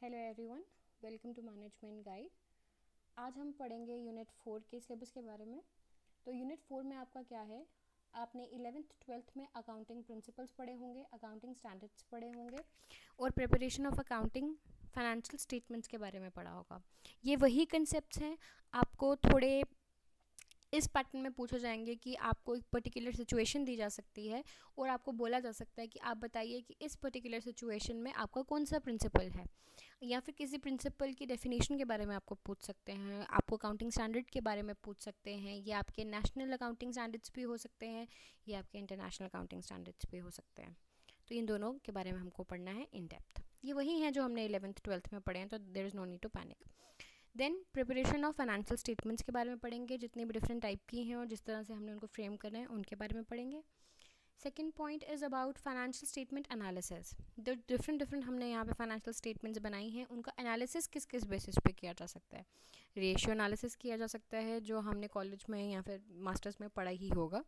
Hello everyone, welcome to management guide. आज हम पढ़ेंगे यूनिट 4 के सिलेबस के बारे में। तो यूनिट 4 में आपका क्या है, आपने 11th-12th में अकाउंटिंग प्रिंसिपल्स पढ़े होंगे, अकाउंटिंग स्टैंडर्ड्स पढ़े होंगे और preparation of accounting financial statements के बारे में पढ़ा होगा। ये वही कंसेप्ट्स हैं, आपको थोड़े इस पैटर्न में पूछे जाएंगे कि आपको एक पर्टिकुलर सिचुएशन दी जा सकती है और आपको बोला जा सकता है कि आप बताइए कि इस पर्टिकुलर सिचुएशन में आपका कौन सा प्रिंसिपल है, या फिर किसी प्रिंसिपल की डेफिनेशन के बारे में आपको पूछ सकते हैं, आपको अकाउंटिंग स्टैंडर्ड के बारे में पूछ सकते हैं, ये आपके नेशनल अकाउंटिंग स्टैंडर्ड्स भी हो सकते हैं, ये आपके इंटरनेशनल अकाउंटिंग स्टैंडर्ड्स भी हो सकते हैं। तो इन दोनों के बारे में हमको पढ़ना है इन डेप्थ। ये वही हैं जो हमने 11th-12th में पढ़े हैं, तो there is no need to panic. Then preparation of financial statements के बारे में पढ़ेंगे, जितनी भी डिफरेंट टाइप की हैं और जिस तरह से हमने उनको फ्रेम करना है उनके बारे में पढ़ेंगे। Second point is about financial statement analysis. जो डिफरेंट हमने यहाँ पे फाइनेंशियल स्टेटमेंट्स बनाई हैं उनका एनालिसिस किस किस बेसिस पे किया जा सकता है। रेशियो एनालिसिस किया जा सकता है, जो हमने कॉलेज में या फिर मास्टर्स में पढ़ा ही होगा।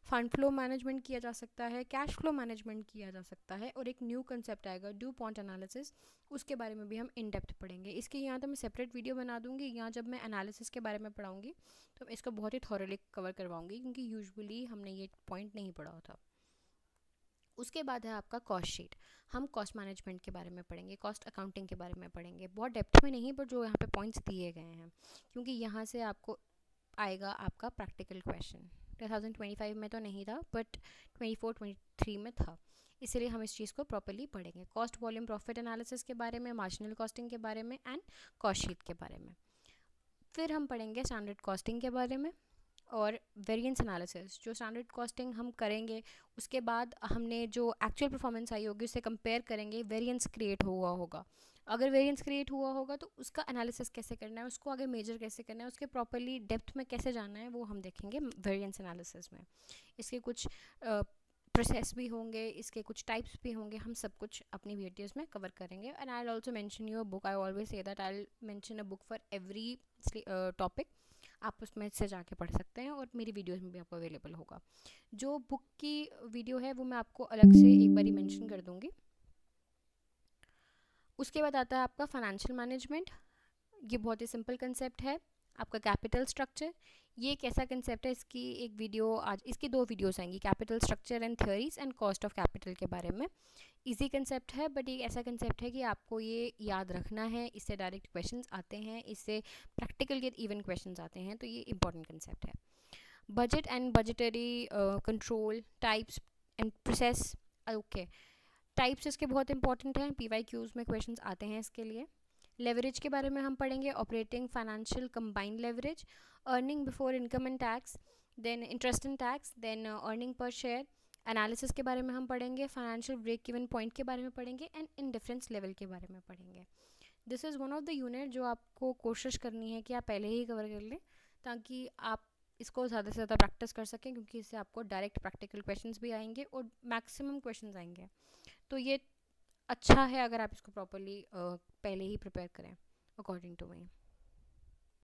फंड फ्लो मैनेजमेंट किया जा सकता है, कैश फ्लो मैनेजमेंट किया जा सकता है, और एक न्यू कंसेप्ट आएगा ड्यू पॉइंट एनालिसिस, उसके बारे में भी हम इन डेप्थ पढ़ेंगे। इसके यहाँ तो मैं सेपरेट वीडियो बना दूंगी, यहाँ जब मैं एनालिसिस के बारे में पढ़ाऊँगी तो इसको बहुत ही थॉरली कवर करवाऊँगी, क्योंकि यूजुअली हमने ये पॉइंट नहीं पढ़ा होता। उसके बाद है आपका कॉस्ट शीट। हम कॉस्ट मैनेजमेंट के बारे में पढ़ेंगे, कॉस्ट अकाउंटिंग के बारे में पढ़ेंगे, बहुत डेप्थ में नहीं, पर जो यहाँ पे पॉइंट्स दिए गए हैं, क्योंकि यहाँ से आपको आएगा आपका प्रैक्टिकल क्वेश्चन। 2025 में तो नहीं था, बट 24-23 में था, इसलिए हम इस चीज़ को प्रॉपर्ली पढ़ेंगे। कॉस्ट वॉल्यूम प्रॉफिट एनालिसिस के बारे में, मार्जिनल कॉस्टिंग के बारे में एंड कॉस्ट शीट के बारे में। फिर हम पढ़ेंगे स्टैंडर्ड कॉस्टिंग के बारे में और वेरिएंस एनालिसिस। जो स्टैंडर्ड कॉस्टिंग हम करेंगे उसके बाद हमने जो एक्चुअल परफॉर्मेंस आई होगी उससे कंपेयर करेंगे, वेरिएंस क्रिएट हुआ होगा। अगर वेरिएंस क्रिएट हुआ होगा तो उसका एनालिसिस कैसे करना है, उसको आगे मेजर कैसे करना है, उसके प्रॉपर्ली डेप्थ में कैसे जाना है, वो हम देखेंगे वेरिएंस एनालिसिस में। इसके कुछ प्रोसेस भी होंगे, इसके कुछ टाइप्स भी होंगे, हम सब कुछ अपनी वीडियोस में कवर करेंगे। And I will also mention you a book, I always say that I will mention a book for every topic. आप उसमें से जाके पढ़ सकते हैं और मेरी वीडियोस में भी आपको अवेलेबल होगा। जो बुक की वीडियो है वो मैं आपको अलग से एक बारी मेंशन कर दूंगी। उसके बाद आता है आपका फाइनेंशियल मैनेजमेंट। ये बहुत ही सिंपल कंसेप्ट है। आपका कैपिटल स्ट्रक्चर, ये एक ऐसा कंसेप्ट है, इसकी एक वीडियो आज, इसकी 2 वीडियोस आएंगी, capital structure and theories and cost of capital के बारे में। इजी कंसेप्ट है, बट एक ऐसा कंसेप्ट है कि आपको ये याद रखना है, इससे डायरेक्ट क्वेश्चंस आते हैं, इससे प्रैक्टिकल के इवन क्वेश्चंस आते हैं, तो ये इंपॉर्टेंट कंसेप्ट है। Budget and budgetary control, types and process. Okay, types इसके बहुत इंपॉर्टेंट हैं, PYQs में क्वेश्चंस आते हैं इसके लिए। लेवरेज के बारे में हम पढ़ेंगे, operating financial combined leverage, earning before income and tax, then interest and tax, then earning per share. Analysis के बारे में हम पढ़ेंगे, फाइनेंशियल ब्रेक इवन पॉइंट के बारे में पढ़ेंगे एंड इंडिफरेंस लेवल के बारे में पढ़ेंगे। This is one of the unit जो आपको कोशिश करनी है कि आप पहले ही कवर कर लें, ताकि आप इसको ज़्यादा से ज़्यादा प्रैक्टिस कर सकें, क्योंकि इससे आपको डायरेक्ट प्रैक्टिकल क्वेश्चंस भी आएंगे और मैक्सिमम क्वेश्चंस आएंगे। तो ये अच्छा है अगर आप इसको प्रॉपर्ली पहले ही प्रिपेयर करें, अकॉर्डिंग टू मी।